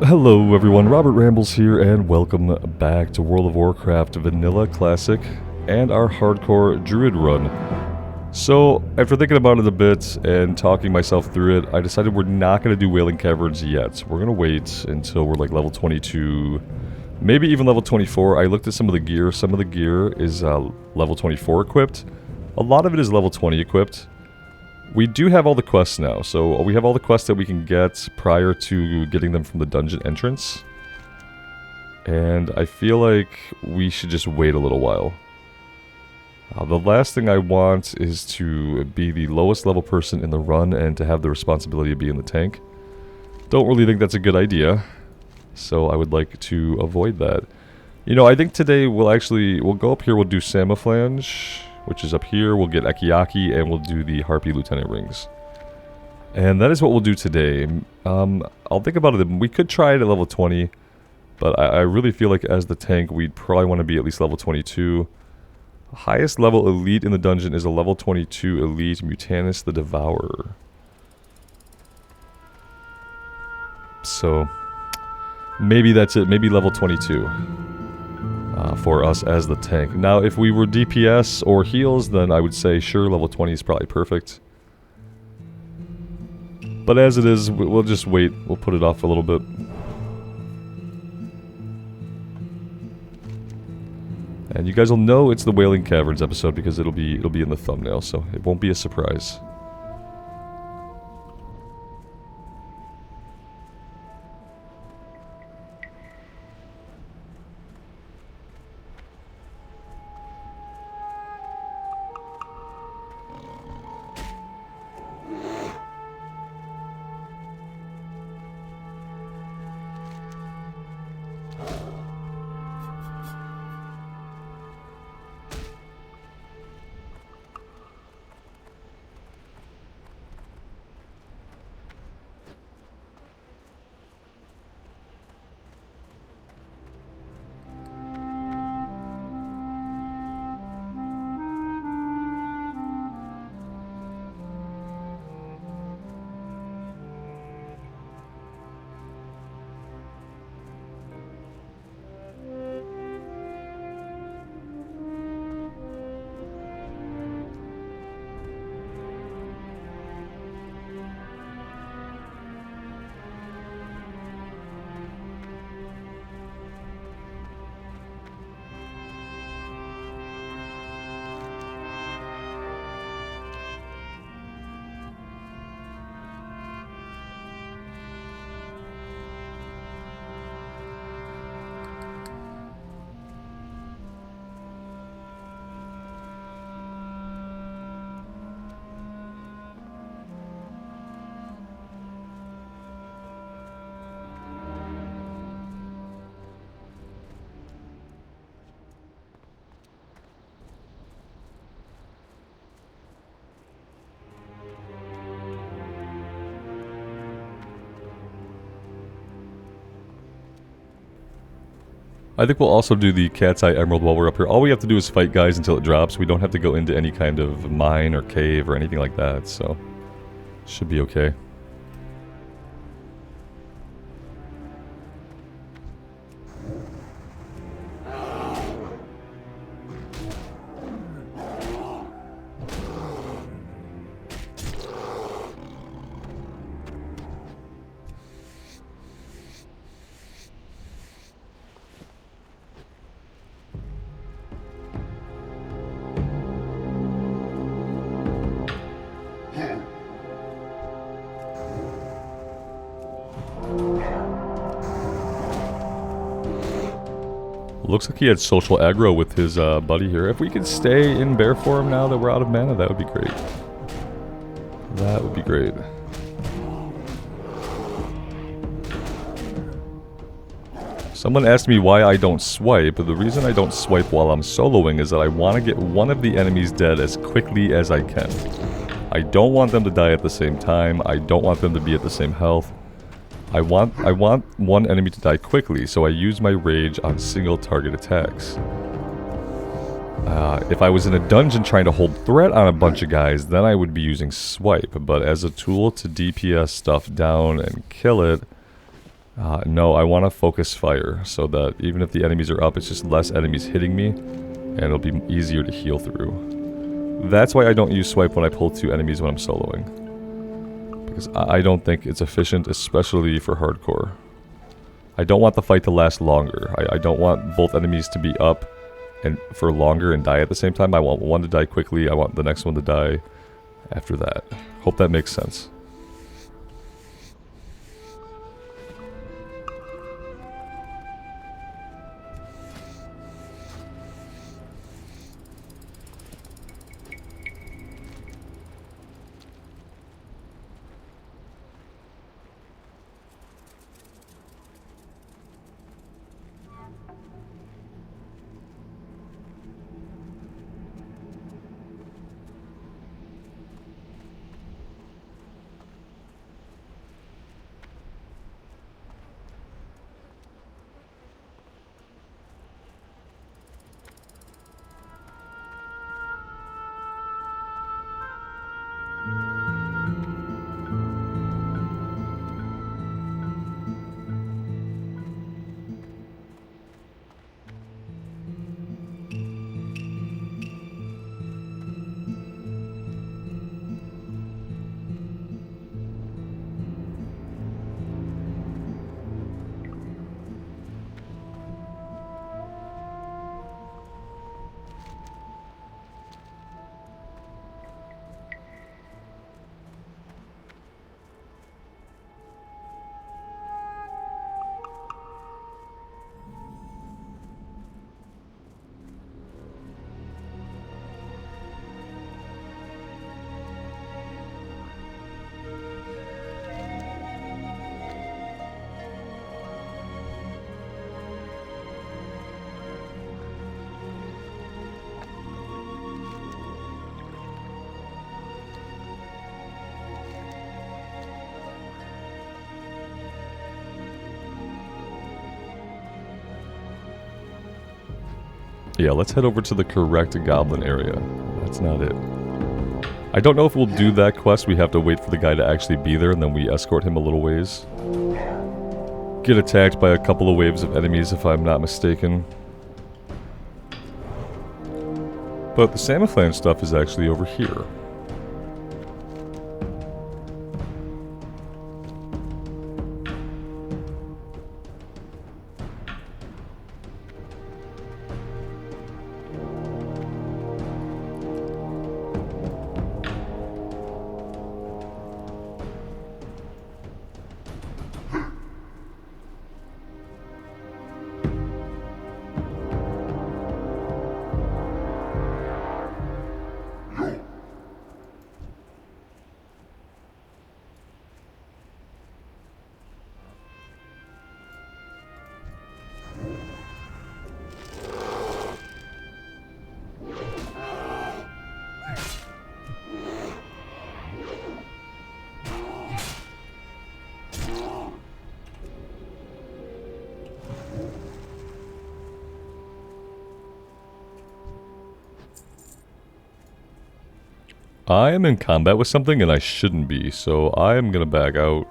Hello everyone, Robert Rambles here, and welcome back to World of Warcraft Vanilla Classic and our hardcore Druid run. So, after thinking about it a bit and talking myself through it, I decided we're not going to do Wailing Caverns yet. We're going to wait until we're like level 22, maybe even level 24. I looked at some of the gear. Some of the gear is level 24 equipped. A lot of it is level 20 equipped. We do have all the quests now, so we have all the quests that we can get prior to getting them from the dungeon entrance. And I feel like we should just wait a little while. The last thing I want is to be the lowest level person in the run and to have the responsibility of being the tank. Don't really think that's a good idea, so I would like to avoid that. You know, I think today we'll go up here, we'll do Samaflange, which is up here. We'll get Ekiaki, and we'll do the Harpy Lieutenant Rings. And that is what we'll do today. I'll think about it. We could try it at level 20, but I really feel like as the tank, we'd probably want to be at least level 22. Highest level elite in the dungeon is a level 22 elite Mutanus the Devourer. So, maybe that's it. Maybe level 22. For us as the tank. Now, if we were DPS or heals, then I would say, sure, level 20 is probably perfect. But as it is, we'll just wait. We'll put it off a little bit. And you guys will know it's the Wailing Caverns episode because it'll be in the thumbnail, so it won't be a surprise. I think we'll also do the Cat's Eye Emerald while we're up here. All we have to do is fight guys until it drops. We don't have to go into any kind of mine or cave or anything like that, so should be okay. Looks like he had social aggro with his buddy here. If we could stay in bear form now that we're out of mana, that would be great. That would be great. Someone asked me why I don't swipe. The reason I don't swipe while I'm soloing is that I want to get one of the enemies dead as quickly as I can. I don't want them to die at the same time. I don't want them to be at the same health. I want one enemy to die quickly, so I use my rage on single target attacks. If I was in a dungeon trying to hold threat on a bunch of guys, then I would be using swipe. But as a tool to DPS stuff down and kill it, No, I want to focus fire so that even if the enemies are up, it's just less enemies hitting me, and it'll be easier to heal through. That's why I don't use swipe when I pull 2 enemies when I'm soloing. Because I don't think it's efficient, especially for hardcore. I don't want the fight to last longer. I don't want both enemies to be up and for longer and die at the same time. I want one to die quickly, I want the next one to die after that. Hope that makes sense. Yeah, let's head over to the correct goblin area. That's not it. I don't know if we'll do that quest. We have to wait for the guy to actually be there, and then we escort him a little ways. Get attacked by a couple of waves of enemies, if I'm not mistaken. But the Samaflan stuff is actually over here. I am in combat with something and I shouldn't be, so I am gonna back out.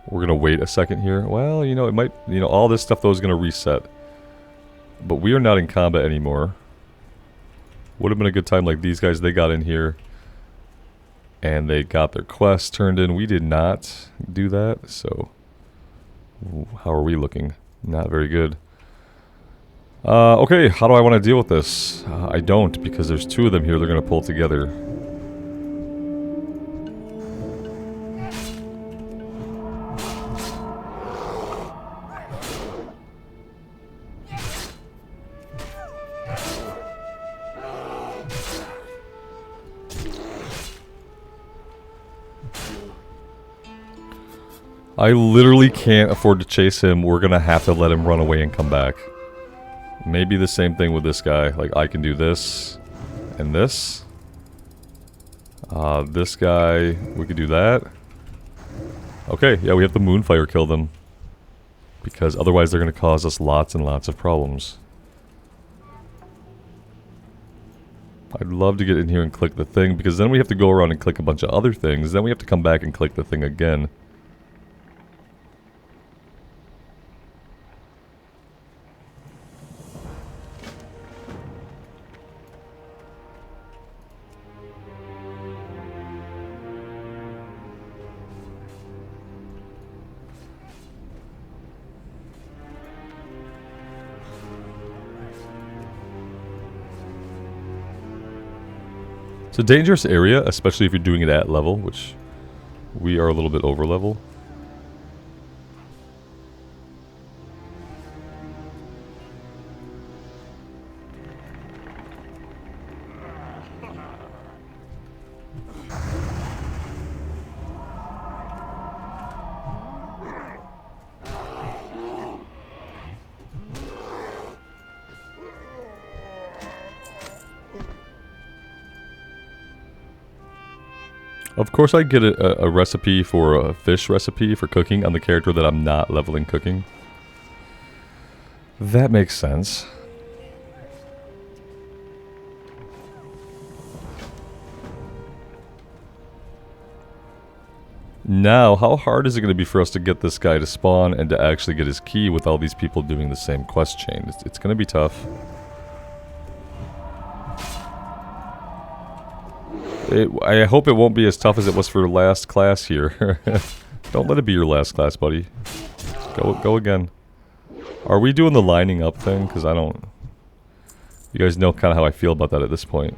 We're gonna wait a second here. Well, you know, it might, you know, all this stuff though is gonna reset. But we are not in combat anymore. Would have been a good time, like these guys, they got in here and they got their quest turned in. We did not do that, so how are we looking? Not very good. Okay, how do I want to deal with this? I don't, because there's 2 of them here they're gonna pull together. I literally can't afford to chase him. We're gonna have to let him run away and come back. Maybe the same thing with this guy. Like, I can do this and this. This guy, we could do that. Okay, yeah, we have the Moonfire kill them. Because otherwise they're gonna cause us lots and lots of problems. I'd love to get in here and click the thing, because then we have to go around and click a bunch of other things. Then we have to come back and click the thing again. a dangerous area, especially if you're doing it at level, which we are a little bit over level. Of course I get a recipe for a fish recipe for cooking on the character that I'm not leveling cooking. That makes sense. Now, how hard is it going to be for us to get this guy to spawn and to actually get his key with all these people doing the same quest chain? It's going to be tough. I hope it won't be as tough as it was for last class here. Don't let it be your last class, buddy. Go again. Are we doing the lining up thing? Because I don't... You guys know kind of how I feel about that at this point.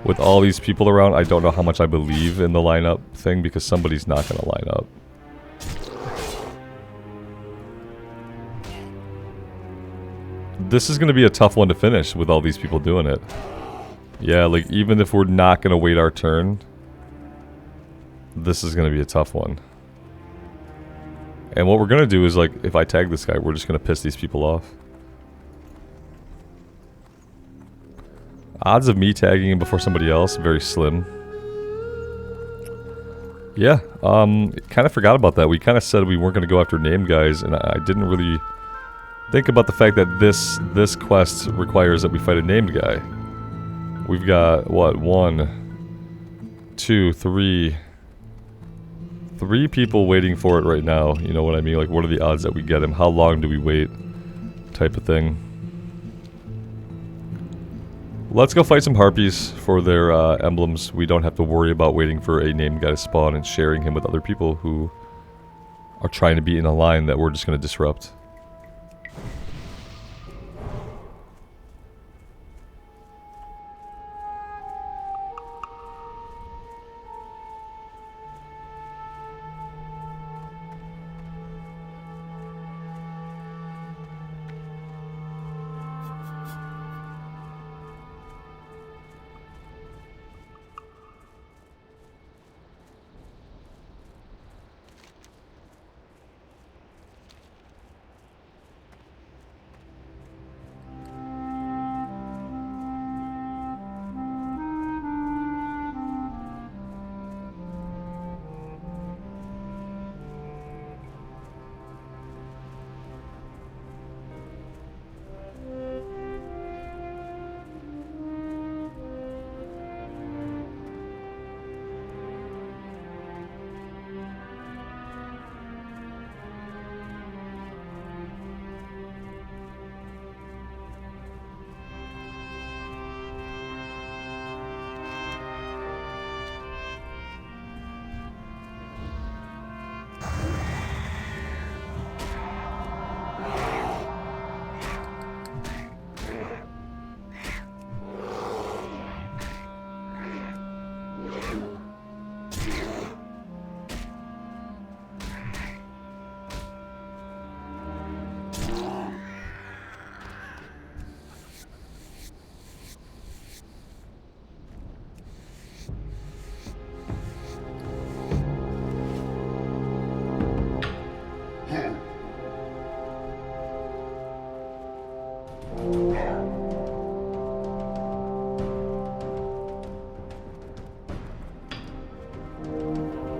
With all these people around, I don't know how much I believe in the lineup thing because somebody's not going to line up. This is going to be a tough one to finish with all these people doing it. Yeah, like, even if we're not going to wait our turn, this is going to be a tough one. And what we're going to do is, like, if I tag this guy, we're just going to piss these people off. Odds of me tagging him before somebody else, very slim. Yeah, kind of forgot about that. We kind of said we weren't going to go after name guys, and I didn't really think about the fact that this quest requires that we fight a named guy. We've got, what, 1, 2, 3 people waiting for it right now. You know what I mean? Like, what are the odds that we get him? How long do we wait? Type of thing. Let's go fight some harpies for their emblems. We don't have to worry about waiting for a named guy to spawn and sharing him with other people who are trying to be in a line that we're just going to disrupt.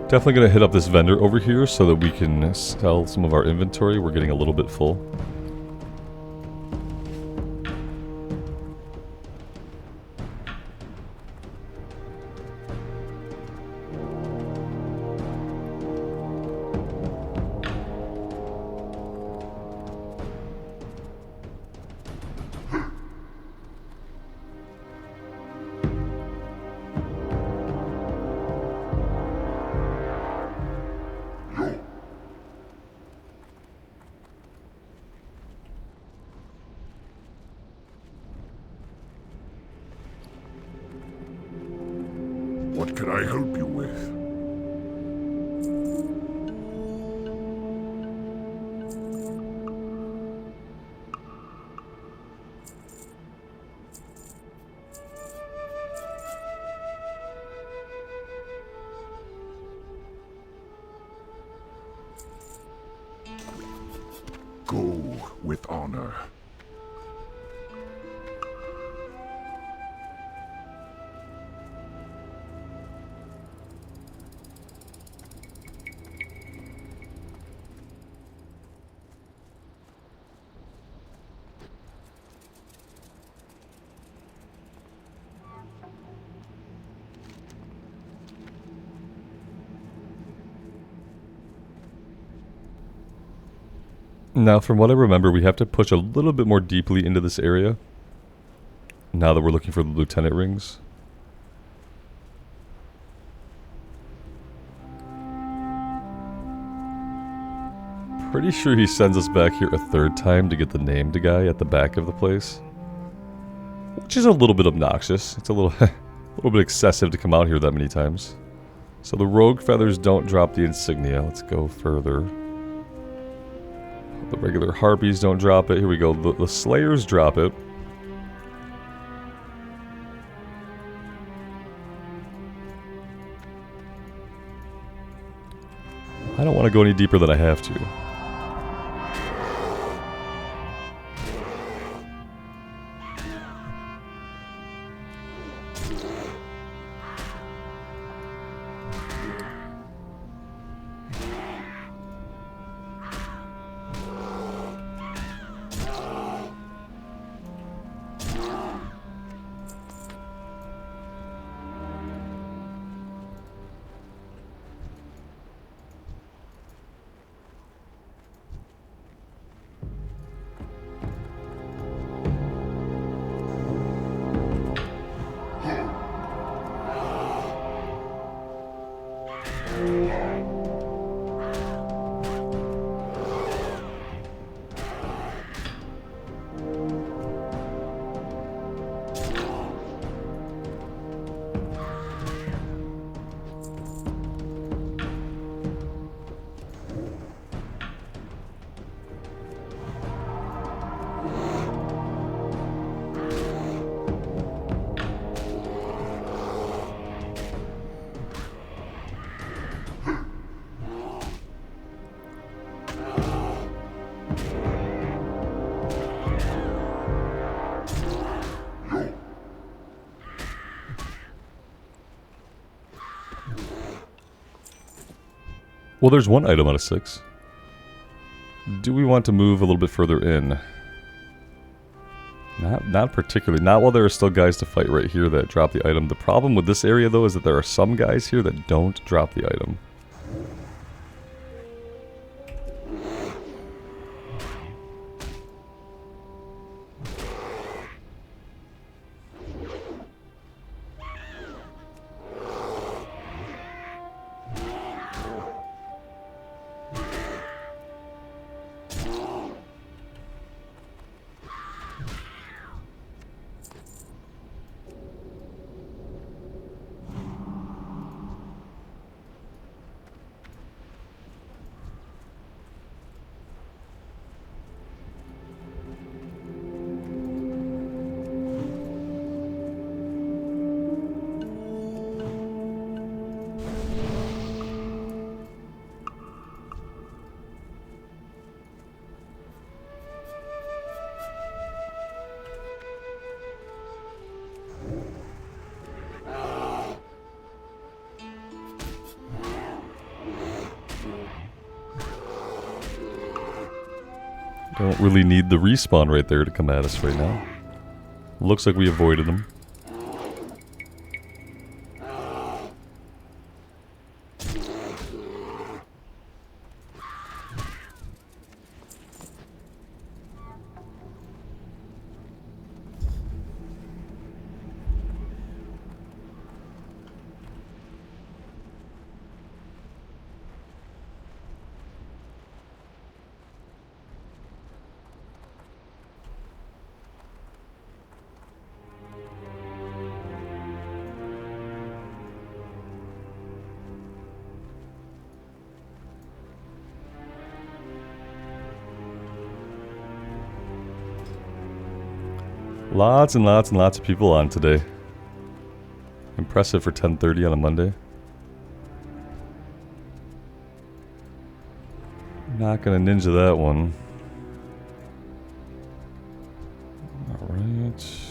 Definitely going to hit up this vendor over here so that we can sell some of our inventory. We're getting a little bit full. can I help you with? Go with honor. Now, from what I remember, we have to push a little bit more deeply into this area. Now that we're looking for the lieutenant rings. Pretty sure he sends us back here a third time to get the named guy at the back of the place. Which is a little bit obnoxious. It's a little, a little bit excessive to come out here that many times. So the rogue feathers don't drop the insignia. Let's go further. The regular harpies don't drop it. Here we go. The slayers drop it. I don't want to go any deeper than I have to. Well, there's one item out of 6. Do we want to move a little bit further in? Not particularly. Not while there are still guys to fight right here that drop the item. The problem with this area, though, is that there are some guys here that don't drop the item. Don't really need the respawn right there to come at us right now. Looks like we avoided them. Lots and lots and lots of people on today. Impressive for 10:30 on a Monday. Not gonna ninja that one. Alright.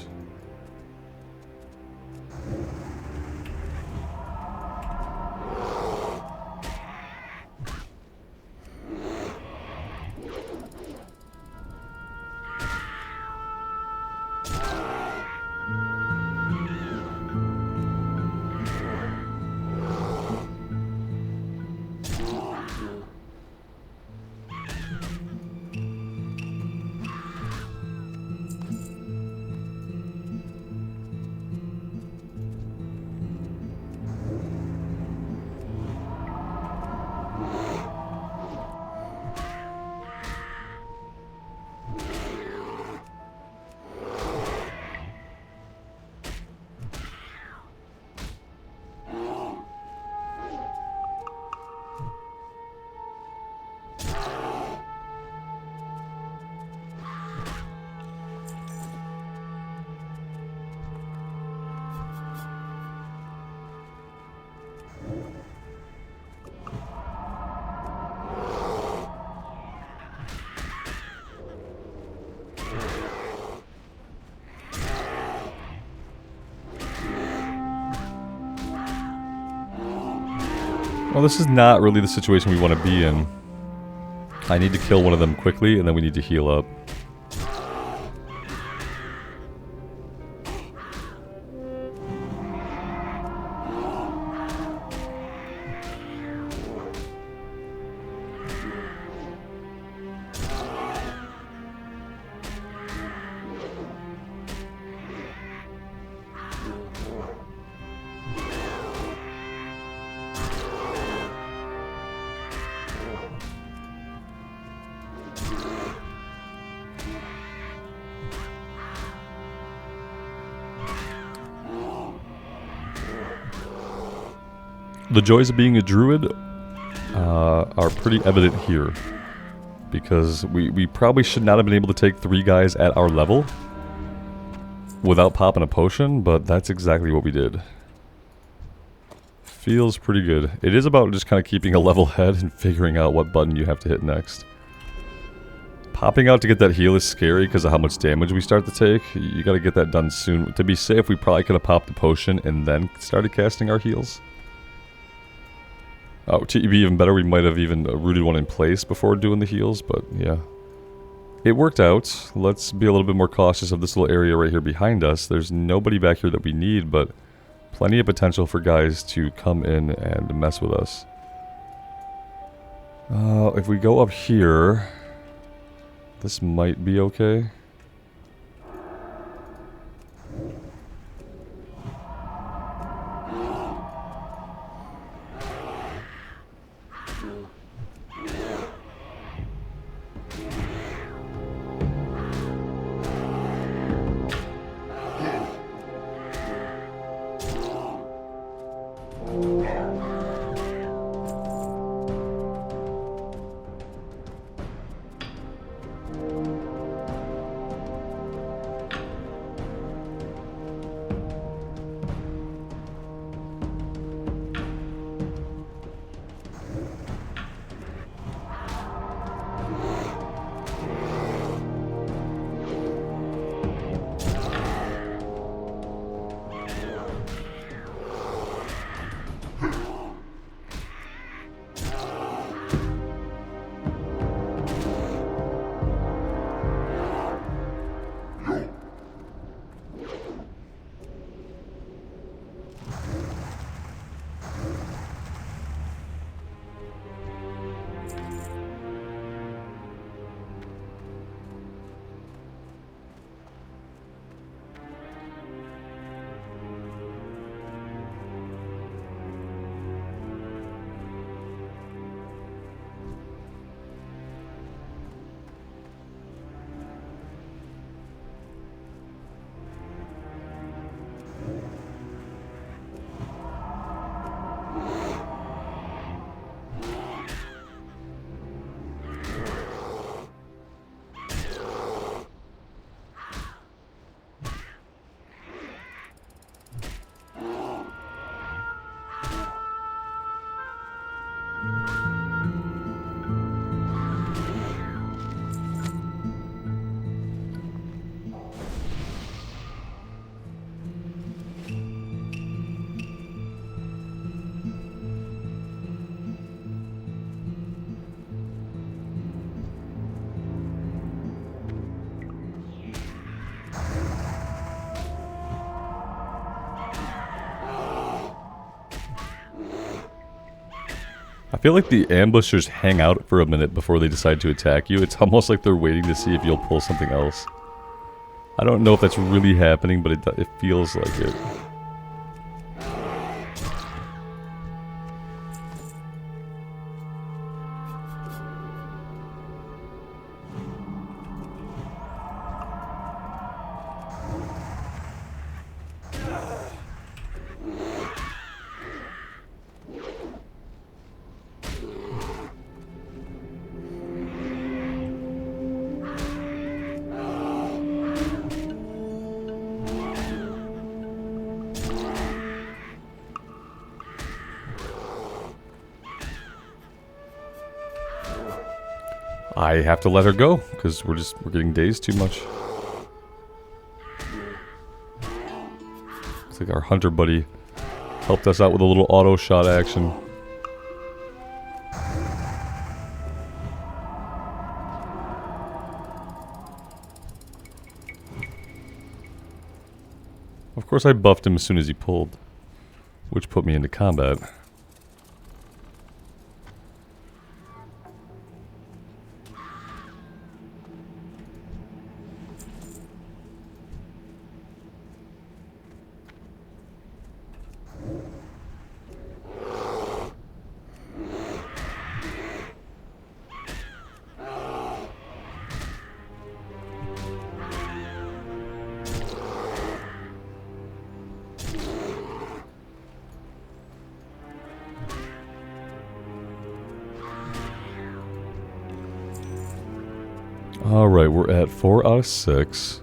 Well, this is not really the situation we want to be in. I need to kill one of them quickly, and then we need to heal up. The joys of being a druid are pretty evident here, because we probably should not have been able to take 3 guys at our level without popping a potion, but that's exactly what we did. Feels pretty good. It is about just kind of keeping a level head and figuring out what button you have to hit next. Popping out to get that heal is scary because of how much damage we start to take. You gotta get that done soon. To be safe, we probably could have popped the potion and then started casting our heals. Oh, to be even better, we might have even rooted one in place before doing the heals, but yeah. It worked out. Let's be a little bit more cautious of this little area right here behind us. There's nobody back here that we need, but plenty of potential for guys to come in and mess with us. If we go up here, this might be okay. I feel like the ambushers hang out for a minute before they decide to attack you. It's almost like they're waiting to see if you'll pull something else. I don't know if that's really happening, but it feels like it. I have to let her go, because we're getting dazed too much. Looks like our hunter buddy helped us out with a little auto shot action. Of course I buffed him as soon as he pulled, which put me into combat. Alright, we're at 4 out of 6.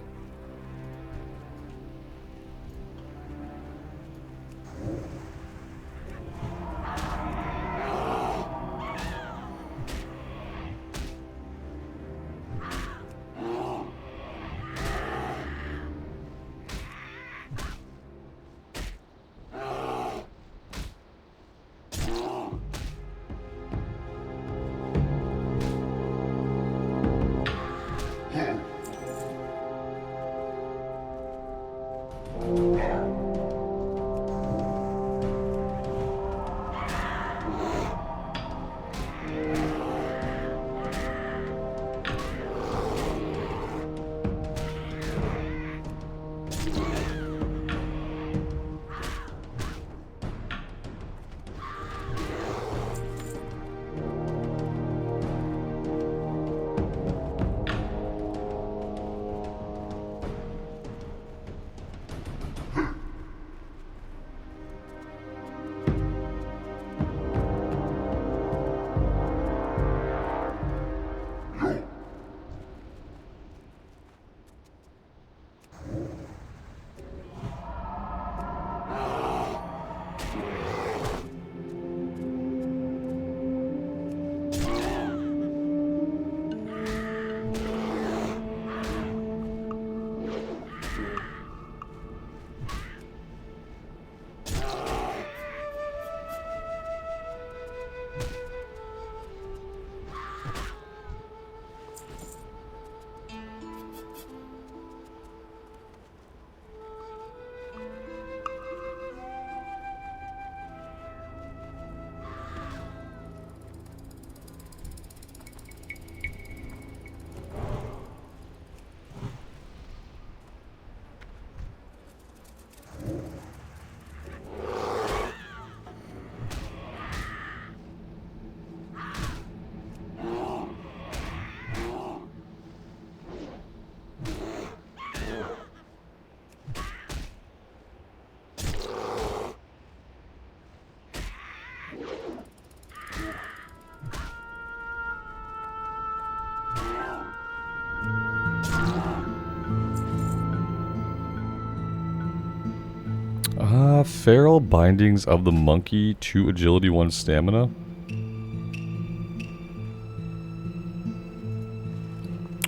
Feral bindings of the monkey, 2 agility, 1 stamina.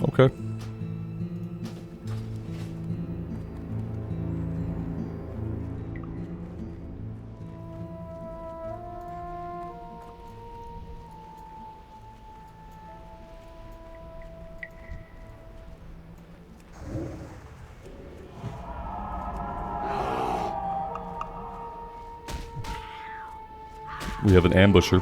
Okay. We have an ambusher.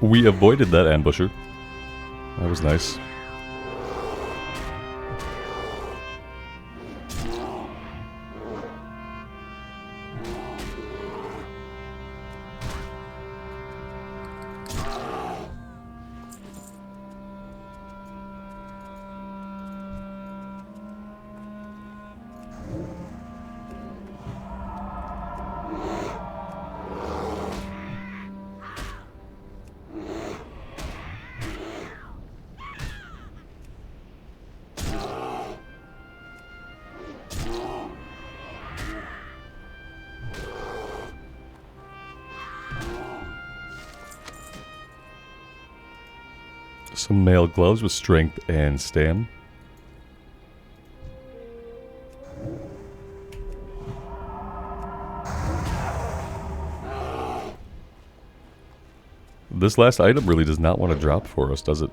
We avoided that ambusher. That was nice. Some mail gloves with strength and stam. This last item really does not want to drop for us, does it?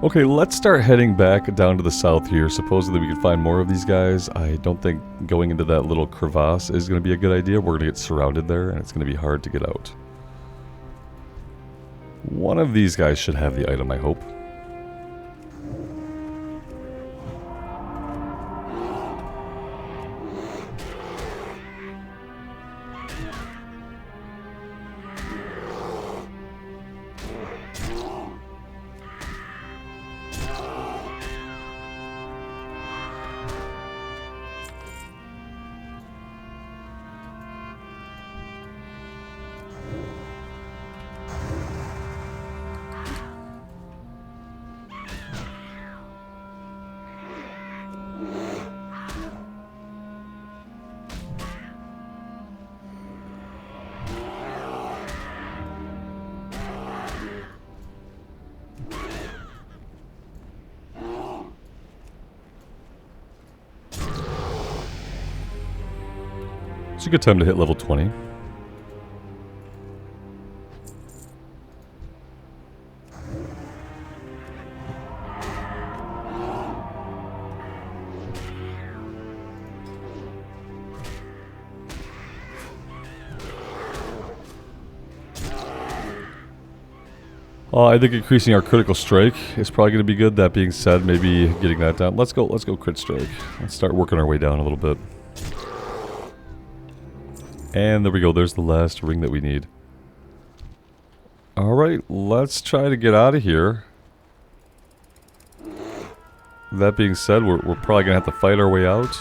Okay, let's start heading back down to the south here. Supposedly we can find more of these guys. I don't think going into that little crevasse is going to be a good idea. We're going to get surrounded there, and it's going to be hard to get out. One of these guys should have the item, I hope. It's a good time to hit level 20. I think increasing our critical strike is probably going to be good. That being said, maybe getting that down. Let's go crit strike. Let's start working our way down a little bit. And there we go. There's the last ring that we need. Alright, let's try to get out of here. That being said, we're probably going to have to fight our way out.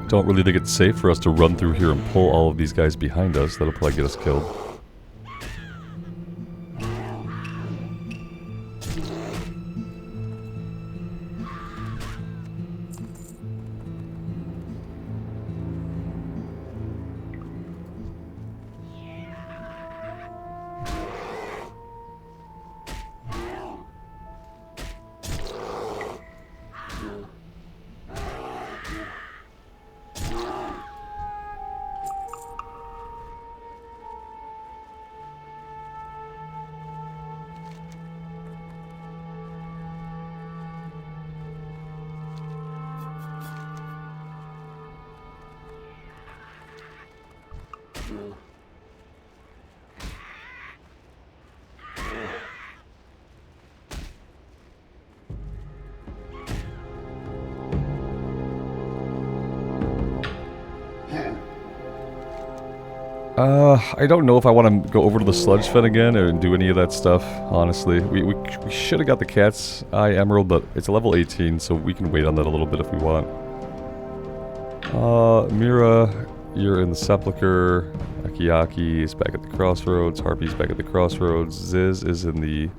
Don't really think it's safe for us to run through here and pull all of these guys behind us. That'll probably get us killed. I don't know if I want to go over to the sludge fen again and do any of that stuff, honestly. We should have got the cat's eye emerald, but it's a level 18, so we can wait on that a little bit if we want. Mira, you're in the sepulcher. Akiaki is back at the crossroads. Harpy's back at the crossroads. Ziz is in the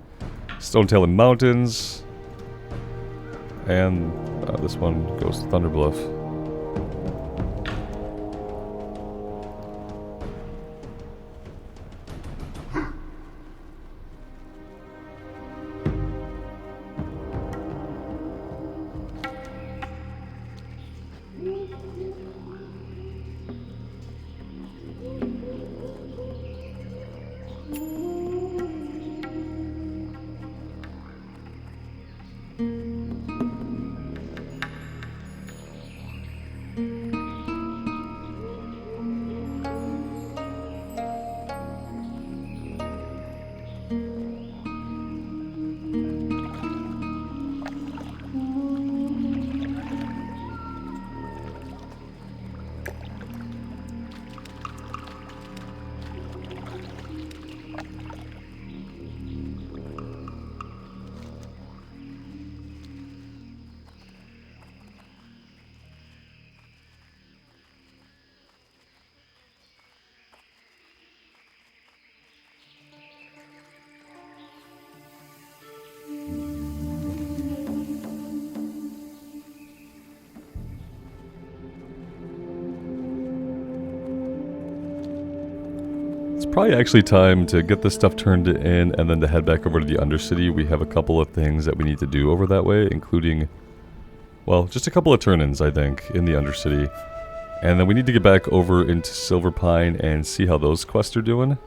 Stonetail Mountains. And this one goes to Thunderbluff. It's probably actually time to get this stuff turned in and then to head back over to the Undercity. We have a couple of things that we need to do over that way, including, well, just a couple of turn-ins, I think, in the Undercity. And then we need to get back over into Silverpine and see how those quests are doing.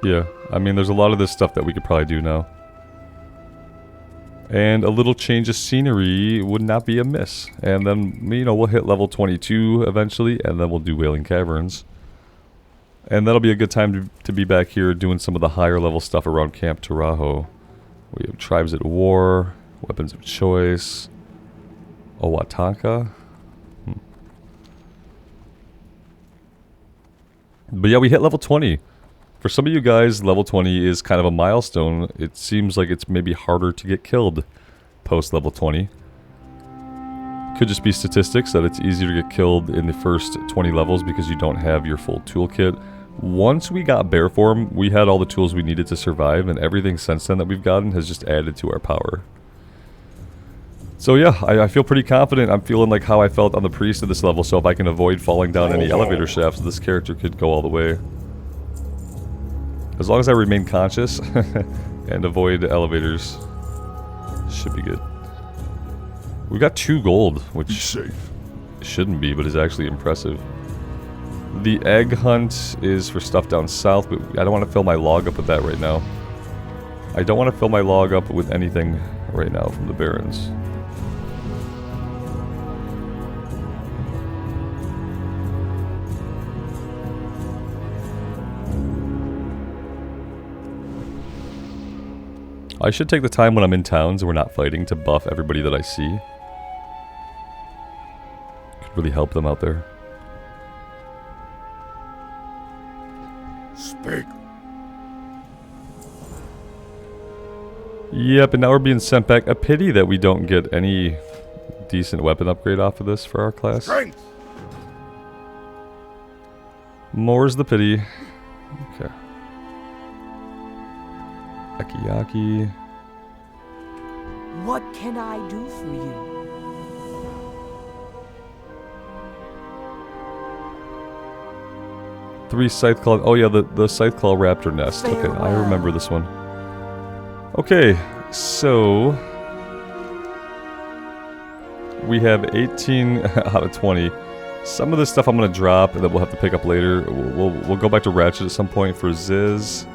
Yeah, I mean, there's a lot of this stuff that we could probably do now. And a little change of scenery would not be amiss. And then, you know, we'll hit level 22 eventually, and then we'll do Wailing Caverns. And that'll be a good time to be back here doing some of the higher level stuff around Camp Taraho. We have Tribes at War, Weapons of Choice, Owatanka. But yeah, we hit level 20. For some of you guys, level 20 is kind of a milestone. It seems like it's maybe harder to get killed post level 20. Could just be statistics that it's easier to get killed in the first 20 levels because you don't have your full toolkit. Once we got bear form, we had all the tools we needed to survive, and everything since then that we've gotten has just added to our power. So yeah, I feel pretty confident. I'm feeling like how I felt on the priest at this level, so if I can avoid falling down any elevator shafts, this character could go all the way. As long as I remain conscious and avoid elevators, should be good. We got 2 gold, which shouldn't be, but is actually impressive. The egg hunt is for stuff down south, but I don't want to fill my log up with that right now. I don't want to fill my log up with anything right now from the Barrens. I should take the time when I'm in towns and we're not fighting to buff everybody that I see. Could really help them out there. Speak. Yep, and now we're being sent back. A pity that we don't get any decent weapon upgrade off of this for our class. Strength. More's the pity. Okay. Akiyaki. What can I do for you? Three Scytheclaw. Oh yeah, the Scytheclaw Raptor Nest. Okay, I remember this one. Okay, so we have 18 out of 20. Some of this stuff I'm gonna drop, and then we'll have to pick up later. We'll go back to Ratchet at some point for Ziz,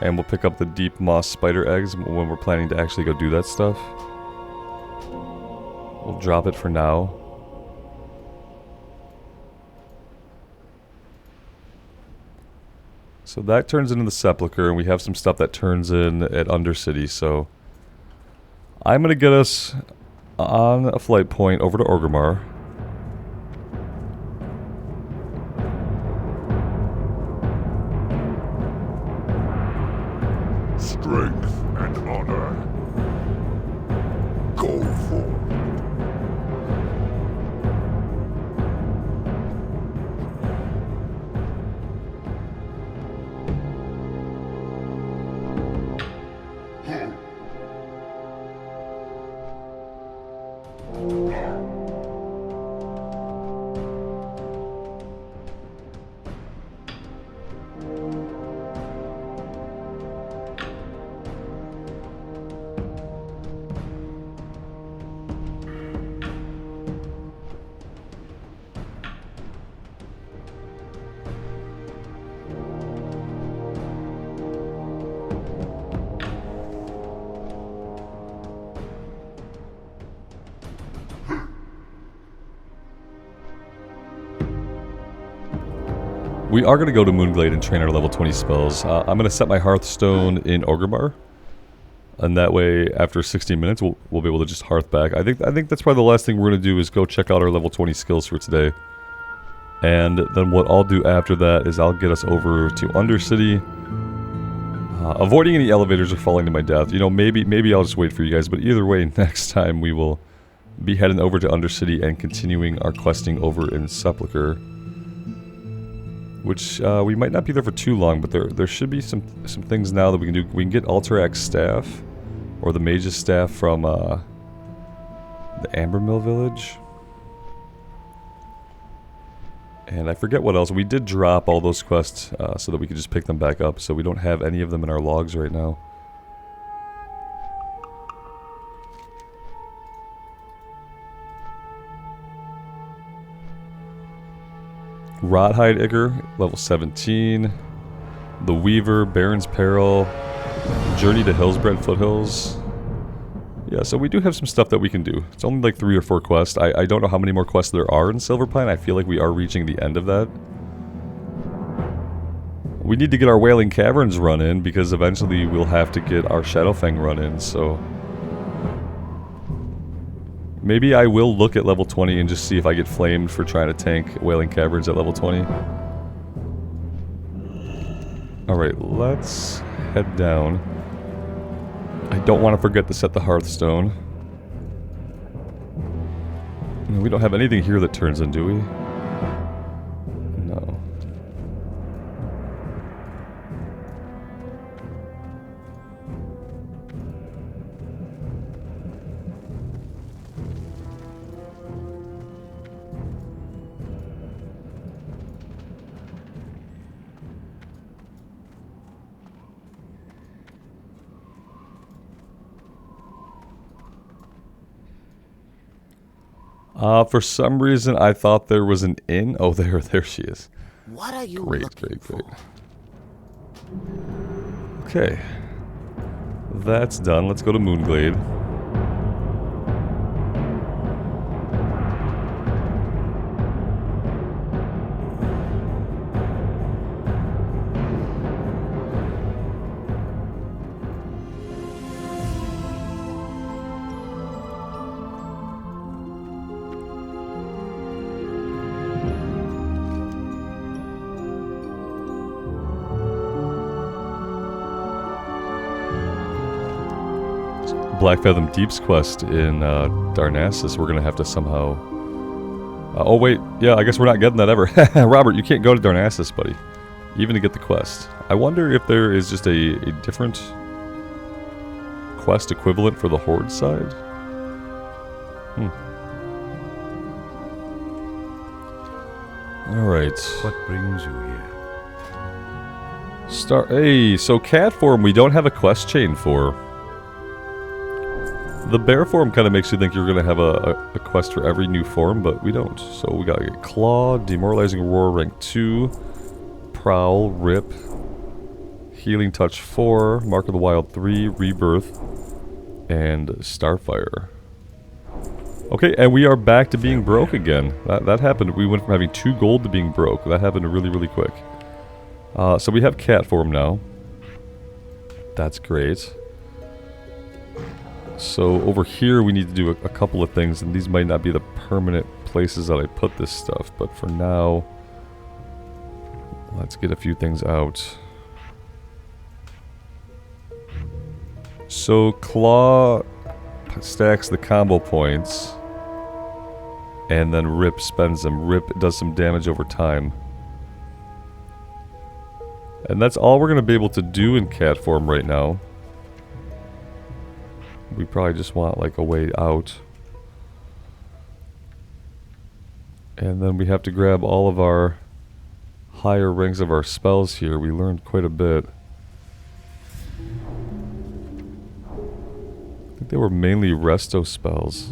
and we'll pick up the deep moss spider eggs when we're planning to actually go do that stuff. We'll drop it for now. So that turns into the Sepulchre, and we have some stuff that turns in at Undercity, so I'm going to get us on a flight point over to Orgrimmar. Strength and honor. Go forth. We are going to go to Moonglade and train our level 20 spells. I'm going to set my Hearthstone in Orgrimmar, and that way, after 16 minutes, we'll be able to just Hearth back. I think that's probably the last thing we're going to do is go check out our level 20 skills for today. And then what I'll do after that is I'll get us over to Undercity, avoiding any elevators or falling to my death. You know, maybe I'll just wait for you guys, but either way, next time we will be heading over to Undercity and continuing our questing over in Sepulchre. Which, we might not be there for too long, but there should be some things now that we can do. We can get Alterax's staff, or the Mage's staff from The Ambermill Village. And I forget what else. We did drop all those quests so that we could just pick them back up. So we don't have any of them in our logs right now. Rothide Igor, level 17. The Weaver, Baron's Peril. Journey to Hillsbred Foothills. Yeah, so we do have some stuff that we can do. It's only like 3 or 4 quests. I don't know how many more quests there are in Silverpine. I feel like we are reaching the end of that. We need to get our Wailing Caverns run in, because eventually we'll have to get our Shadowfang run in, so... Maybe I will look at level 20 and just see if I get flamed for trying to tank Wailing Caverns at level 20. Alright, let's head down. I don't want to forget to set the Hearthstone. We don't have anything here that turns in, do we? No. For some reason, I thought there was an inn. Oh, there she is. What are you Great. for? Okay. That's done. Let's go to Moonglade. Black Fathom Deep's quest in Darnassus, we're going to have to somehow... oh wait, yeah, I guess we're not getting that ever. Robert, you can't go to Darnassus, buddy. Even to get the quest. I wonder if there is just a different quest equivalent for the Horde side? Alright. What brings you here? Hey, so cat form we don't have a quest chain for. The bear form kind of makes you think you're going to have a quest for every new form, but we don't. So we got to get Claw, Demoralizing Roar rank 2, Prowl, Rip, Healing Touch 4, Mark of the Wild 3, Rebirth, and Starfire. Okay, and we are back to being broke again. That happened. We went from having 2 gold to being broke. That happened really, really quick. So we have cat form now. That's great. So over here we need to do a couple of things, and these might not be the permanent places that I put this stuff, but for now, let's get a few things out. So Claw stacks the combo points, and then Rip spends them. Rip does some damage over time. And that's all we're going to be able to do in cat form right now. We probably just want like a way out. And then we have to grab all of our higher ranks of our spells here. We learned quite a bit. I think they were mainly resto spells.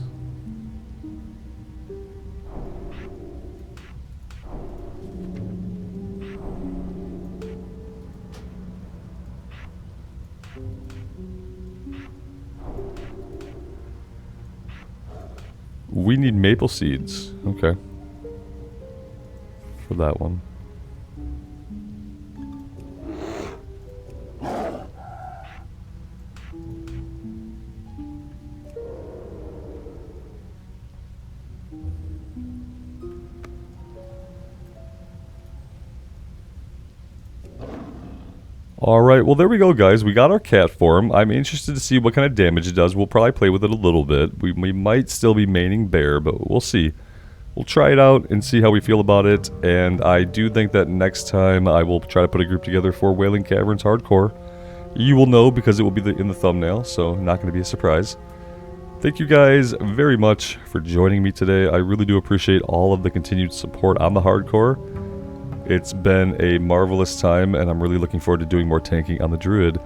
We need maple seeds. Okay. For that one. Alright, well there we go guys, we got our cat form. I'm interested to see what kind of damage it does. We'll probably play with it a little bit. We might still be maining bear, but we'll see. We'll try it out and see how we feel about it, and I do think that next time I will try to put a group together for Wailing Caverns Hardcore. You will know because it will be in the thumbnail, so not going to be a surprise. Thank you guys very much for joining me today. I really do appreciate all of the continued support on the hardcore. It's been a marvelous time, and I'm really looking forward to doing more tanking on the Druid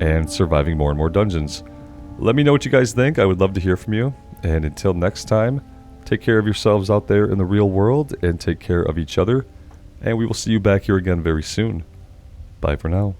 and surviving more and more dungeons. Let me know what you guys think. I would love to hear from you. And until next time, take care of yourselves out there in the real world and take care of each other. And we will see you back here again very soon. Bye for now.